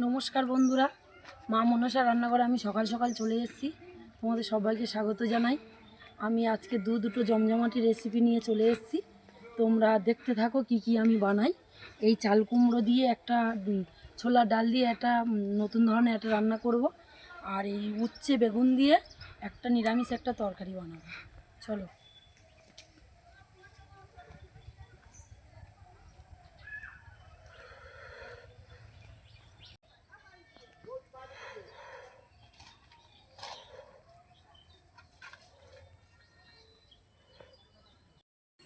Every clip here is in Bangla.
নমস্কার বন্ধুরা, মা মনসা রান্নাঘরে আমি সকাল সকাল চলে এসেছি। তোমাদের সবাইকে স্বাগত জানাই। আমি আজকে দুটো জমজমাটি রেসিপি নিয়ে চলে এসেছি। তোমরা দেখতে থাকো কি কি আমি বানাই। এই চাল কুমড়ো দিয়ে একটা ছোলার ডাল দিয়ে একটা নতুন ধরনের একটা রান্না করব, আর এই উচ্ছে বেগুন দিয়ে একটা নিরামিষ একটা তরকারি বানাবো। চলো।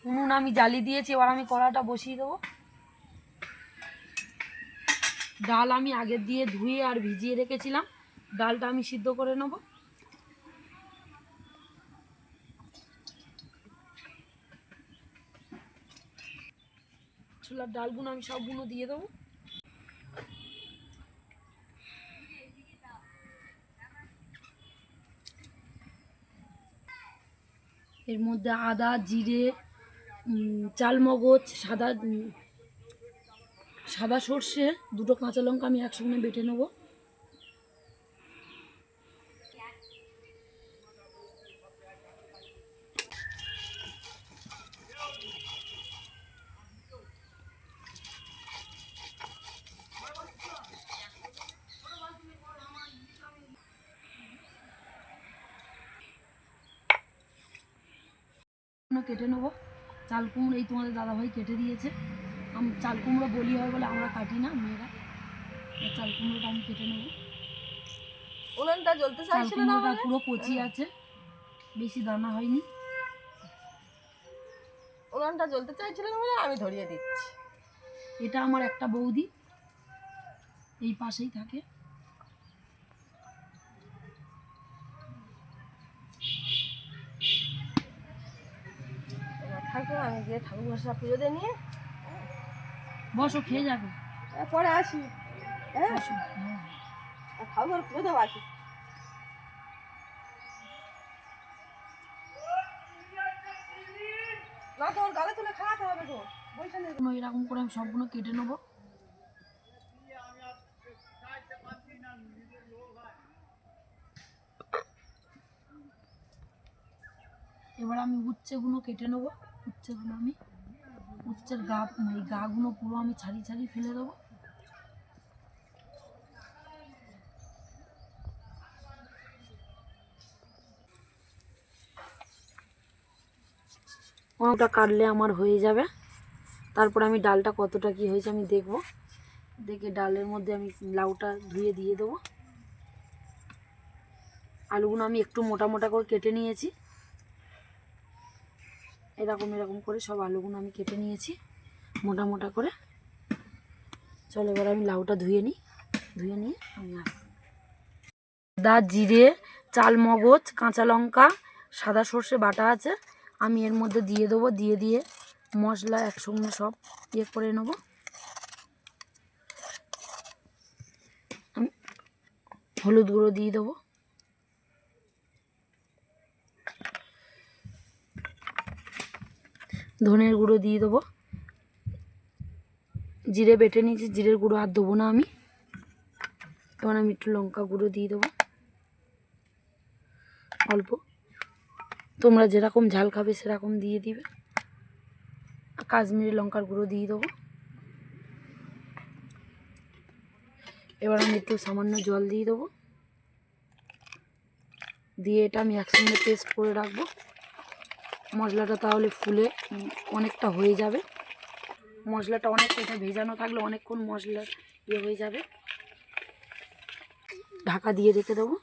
উনুন আমি জ্বালি দিয়েছি, এবার আমি কড়াটা বসিয়ে দেবো। ডাল আমি আগের দিয়ে ধুয়ে আর ভিজিয়ে রেখেছিলাম, ডালটা আমি সিদ্ধ করে নেব। ছোলার ডালগুলো আমি সবগুলো দিয়ে দেবো। এর মধ্যে আদা, জিরে, চালমগজ, সাদা সর্ষে, দুটো কাঁচা লঙ্কা আমি একসঙ্গে বেটে নেব। কেটে নেবো চাল কুমড়ো, এই তোমাদের দাদাভাই কেটে দিয়েছে। চাল কুমড়ো বলি হয় বলে আমরা কাটি না মেয়েরা। চাল কুমড়োটা আমি কেটে নেবো। উনুনটা জ্বলতে চাইছিল না, পুরো কচি আছে, বেশি দানা হয়নি। উনুনটা জ্বলতে চাইছিল না বলে আমি ধরিয়ে দিচ্ছি। এটা আমার একটা বৌদি, এই পাশেই থাকে। থাকো, আমি গিয়ে ঠাকুর ঘষা পুজো দিয়ে নিয়ে বসো, খেয়ে যাবে। পরে আসি। হ্যাঁ, বসো। হ্যাঁ, ঠাকুর পুজো দেবো, আসি। না, তোমার গালে তুলে খাওয়াতে হবে তো। এরকম করে আমি সবগুলো কেটে নেবো। এবার আমি উচ্ছেগুলো কেটে নেবো। উচ্ছের এই গাগুলো পুরো আমি ছাড়িয়ে ছাড়িয়ে ফেলে দেবো। ওটা কাটলে আমার হয়ে যাবে। তারপর আমি ডালটা কতটা কি হয়েছে আমি দেখবো, দেখে ডালের মধ্যে আমি লাউটা ধুয়ে দিয়ে দেবো। আলুগুলো আমি একটু মোটা মোটা করে কেটে নিয়েছি। এরকম করে সব আলুগুলো আমি কেটে নিয়েছি মোটা মোটা করে। চলো এবার আমি লাউটা ধুয়ে নিয়ে আমি আসি। আদা, জিরে, চালমগজ, কাঁচা লঙ্কা, সাদা সর্ষে বাটা আছে, আমি এর মধ্যে দিয়ে দেবো। দিয়ে মশলা একসঙ্গে সব করে নেব। আমি হলুদ গুঁড়ো দিয়ে দেবো, ধনের গুঁড়ো দিয়ে দেবো, জিরে বেটে নিয়েছি, জিরের গুঁড়ো আর দেবো না আমি। এবার আমি একটু লঙ্কা গুঁড়ো দিয়ে দেবো অল্প, তোমরা যেরকম ঝাল খাবে সেরকম দিয়ে দিবে। কাশ্মীরি লঙ্কার গুঁড়ো দিয়ে দেবো। এবার আমি একটু সামান্য জল দিয়ে দেবো, দিয়ে এটা আমি একসঙ্গে পেস্ট করে রাখবো। মশলাটা তাহলে ফুলে অনেকটা হয়ে যাবে। মশলাটা অনেকটা ভেজানো থাকলে অনেকক্ষণ মশলা হয়ে যাবে। ঢাকা দিয়ে রেখে দেবো।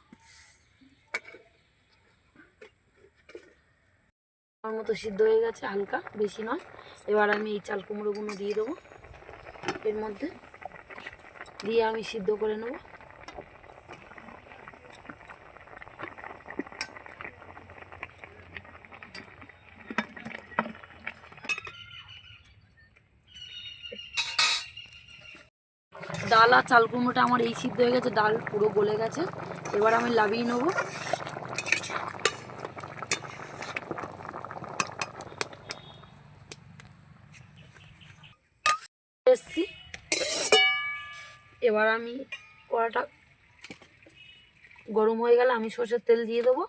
আমার মতো সিদ্ধ হয়ে গেছে, হালকা, বেশি নয়। এবার আমি এই চাল কুমড়োগুলো দিয়ে দেবো এর মধ্যে, দিয়ে আমি সিদ্ধ করে নেব। ডাল আর চাল কুমড়োটা আমার এই সিদ্ধ হয়ে গেছে, ডাল পুরো গলে গেছে। এবার আমি লাবিয়ে নেব। এবার আমি কড়াটা গরম হয়ে গেলে আমি সর্ষের তেল দিয়ে দেবো।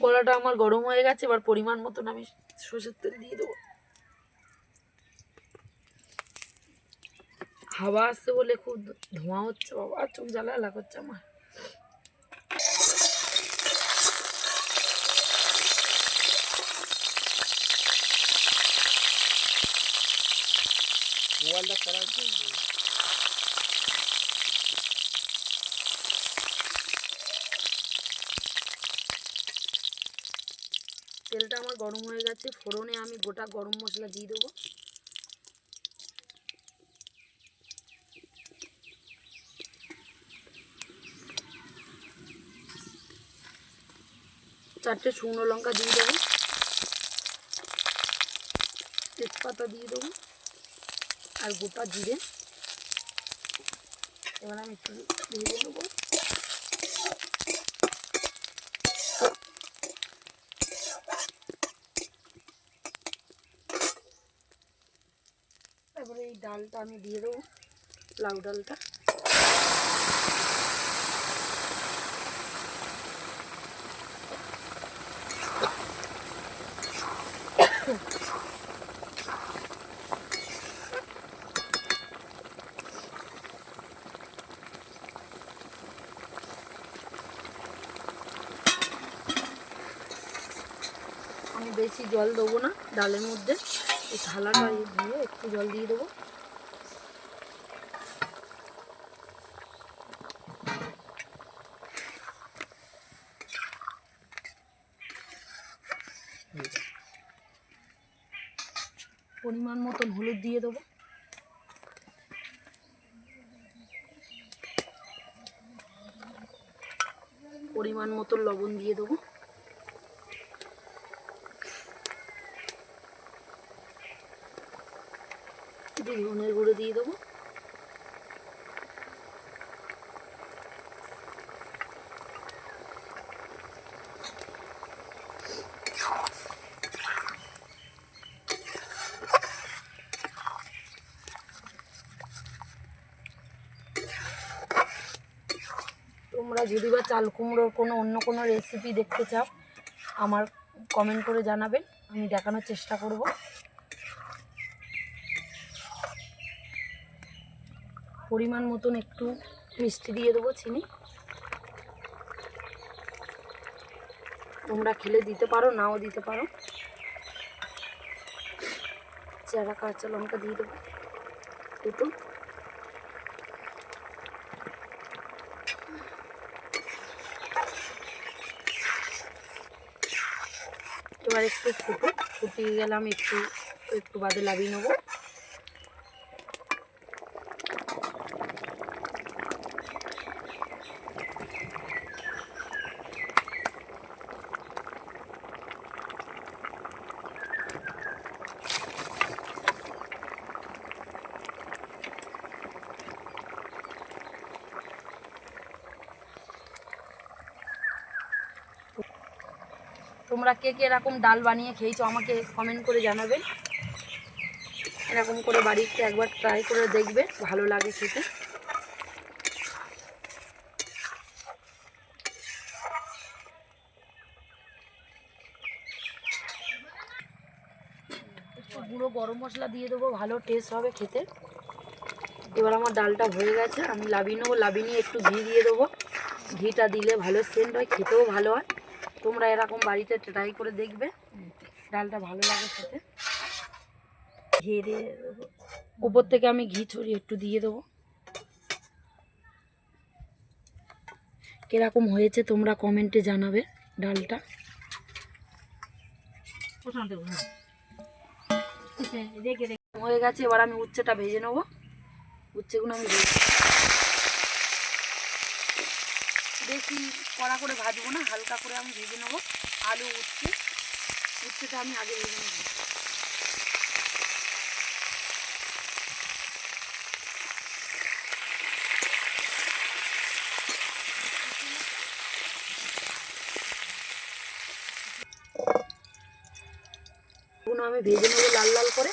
কড়াটা আমার গরম হয়ে গেছে, এবার পরিমাণ মতন আমি সর্ষের তেল দিয়ে দেবো। হাওয়া আসছে বলে খুব ধোঁয়া হচ্ছে বাবা, চোখ জ্বালা করছে আমার। তেলটা আমার গরম হয়ে গেছে, ফোড়নে আমি গোটা গরম মশলা দিয়ে দেবো। চারটে শুকনো লঙ্কা দিয়ে দেবো, তেজপাতা দিয়ে দেবো আর গোটা জিরে। এবার আমি একটু ভেজে নেবো। তারপরে এই ডালটা আমি দিয়ে দেবো, লাউ ডালটা। আমি বেশি জল দেবো না ডালের মধ্যে, এই থালাটা দিয়ে একটু জল দিয়ে দেবো। পরিমাণ মতন হলুদ দিয়ে দেবো। পরিমাণ মতন লবণ দিয়ে দেবো। ধনের গুঁড়ো দিয়ে দেবো। তোমরা যদি বা চাল কুমড়োর অন্য কোনো রেসিপি দেখতে চাও আমার কমেন্ট করে জানাবেন, আমি দেখানোর চেষ্টা করব। পরিমাণ মতন একটু মিষ্টি দিয়ে দেবো, চিনি। তোমরা খেলে দিতে পারো, নাও দিতে পারো। চেরা কাঁচা লঙ্কা দিয়ে দেবো দুটো। এবার একটু ফুটিয়ে গেলে আমি একটু বাদে লাভিয়ে নেবো। তোমরা কে কে এরকম ডাল বানিয়ে খেয়েছো আমাকে কমেন্ট করে জানাবেন। এরকম করে বাড়িতে একবার ট্রাই করে দেখবে, ভালো লাগে খেতে। একটু গুঁড়ো গরম মশলা দিয়ে দেবো, ভালো টেস্ট হবে খেতে। এবার আমার ডালটা হয়ে গেছে, আমি লাভিয়ে নেবো। লাভিয়ে নিয়ে একটু ঘি দিয়ে দেবো। ঘিটা দিলে ভালো সেন্ট হয়, খেতেও ভালো হয়। তোমরা এরকম বাড়িতে ট্রাই করে দেখবে, ডালটা ভালো লাগে খেতে। ঘি দিয়ে দেবো, উপর থেকে আমি ঘি ছড়িয়ে একটু দিয়ে দেবো। কিরকম হয়েছে তোমরা কমেন্টে জানাবে ডালটা। হয়ে গেছে, এবার আমি উচ্ছেটা ভেজে নেবো। উচ্ছেগুলো আমি বেশি কড়া করে ভাজবো না, হালকা করে আমি ভেজে নেবো। আলু উচ্ছেটা আমি আগে ভেজে নেবো। আমি ভেজে নেবো লাল লাল করে।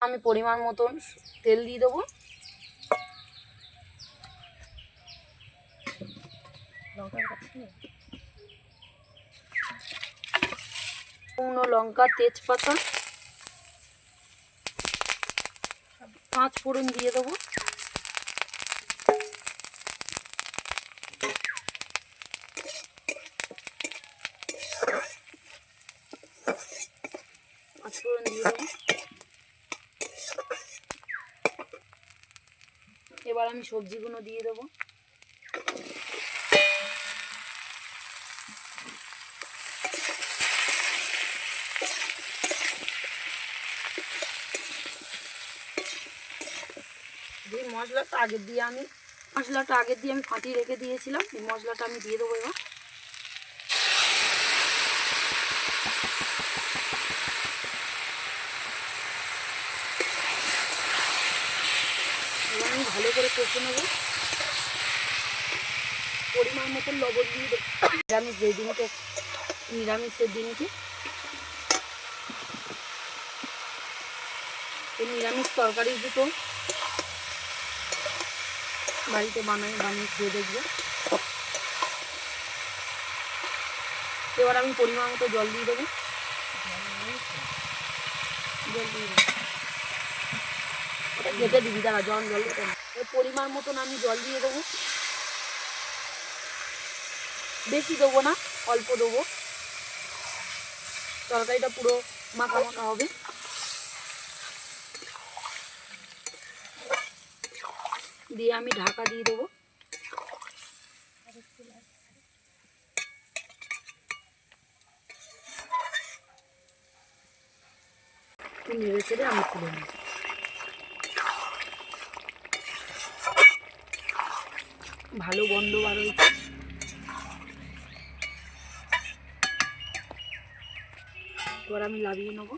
আমি পরিমাণ মতন তেল দিয়ে দেবো। শুকনো লঙ্কা, তেজপাতা, 5 ফোড়ন দিয়ে দেবো। এবার আমি সবজিগুলো দিয়ে দেবো। যে মশলাটা আগের দিয়ে আমি ফাটিয়ে রেখে দিয়েছিলাম, এই মশলাটা আমি দিয়ে দেবো। এবার আমি ভালো করে কষে নেব। পরিমাণ মতো লবণ দিয়ে দেবো। নিরামিষের দিনকে এই নিরামিষ তরকারি দুটো বাড়িতে বানিয়ে খেয়ে দেখবো। এবার আমি পরিমাণ মতো জল দিয়ে দেবো। কেটে দিবি, দাঁড়া, জল পরিমাণ মতন আমি জল দিয়ে দেবো। বেশি দেবো না, অল্প দেবো। তরকারিটা পুরো মাখা মাখা হবে। দিয়ে আমি ঢাকা দিয়ে দেবো। নেড়ে চেড়ে আমি তুলে নিই। ভালো গন্ধ বার হয়েছে। এবার আমি লাভিয়ে নেবো।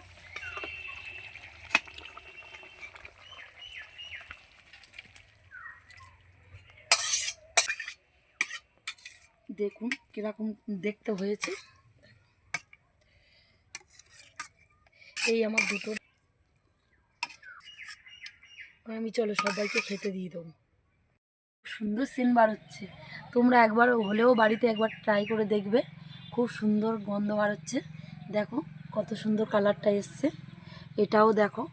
দেখুন কিরকম দেখতে হয়েছে। এই আমার দুটো, আমি চলো সবাইকে খেতে দিয়ে দেবো। সুন্দর সিন বার হচ্ছে। তোমরা একবার হলেও বাড়িতে একবার ট্রাই করে দেখবে। খুব সুন্দর গন্ধ বার হচ্ছে। দেখো কত সুন্দর কালারটা এসছে। এটাও দেখো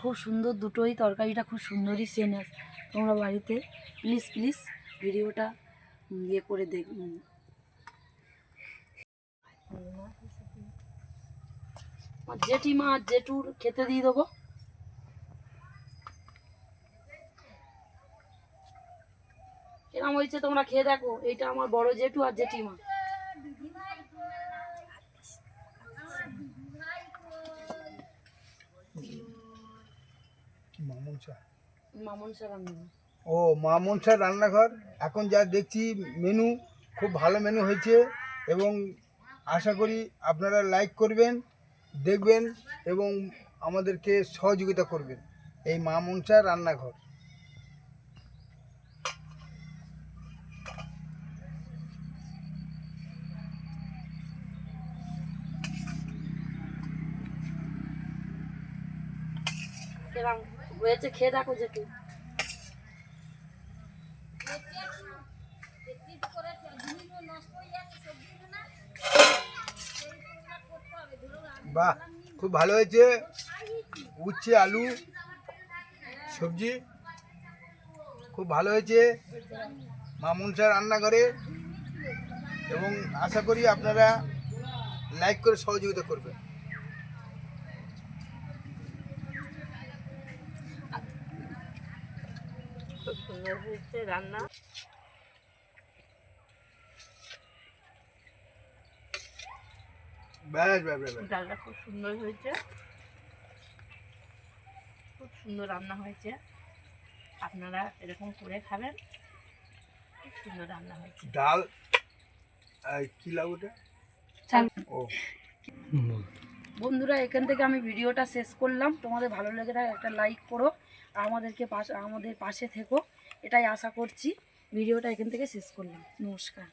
খুব সুন্দর, দুটোই তরকারিটা খুব সুন্দরই সেন আছে। তোমরা বাড়িতে প্লিজ ভিডিওটা ইয়ে করে দেখ। জেঠিমা আর জেঠুর খেতে দিয়ে দেবো। কেরম হয়েছে তোমরা খেয়ে দেখো। এইটা আমার বড় জেঠু আর জেঠিমা। মামনসা রান্না। ও মামনসা রান্নাঘর। এখন যা দেখছি মেনু খুব ভালো মেনু হয়েছে এবং আশা করি আপনারা লাইক করবেন, দেখবেন এবং আমাদেরকে সহযোগিতা করবেন। এই মামনসা রান্নাঘর। কেরম হয়েছে খেয়ে দেখো জেঠু। বাহ, খুব ভালো হয়েছে। উচ্ছে আলু সবজি খুব ভালো হয়েছে মামনসা রান্নাঘরে, এবং আশা করি আপনারা লাইক করে সহযোগিতা করবেন। খুব সুন্দর হয়েছে রান্না। ডালটা খুব সুন্দর হয়েছে, খুব সুন্দর রান্না হয়েছে। আপনারা এরকম করে খাবেন, খুব সুন্দর রান্না হয়েছে। ডাল কি লাউটা। ও বন্ধুরা, এখান থেকে আমি ভিডিওটা শেষ করলাম। তোমাদের ভালো লেগে থাকে একটা লাইক করো, আর আমাদের পাশে থেকো, এটাই আশা করছি। ভিডিওটা এখান থেকে শেষ করলাম। নমস্কার।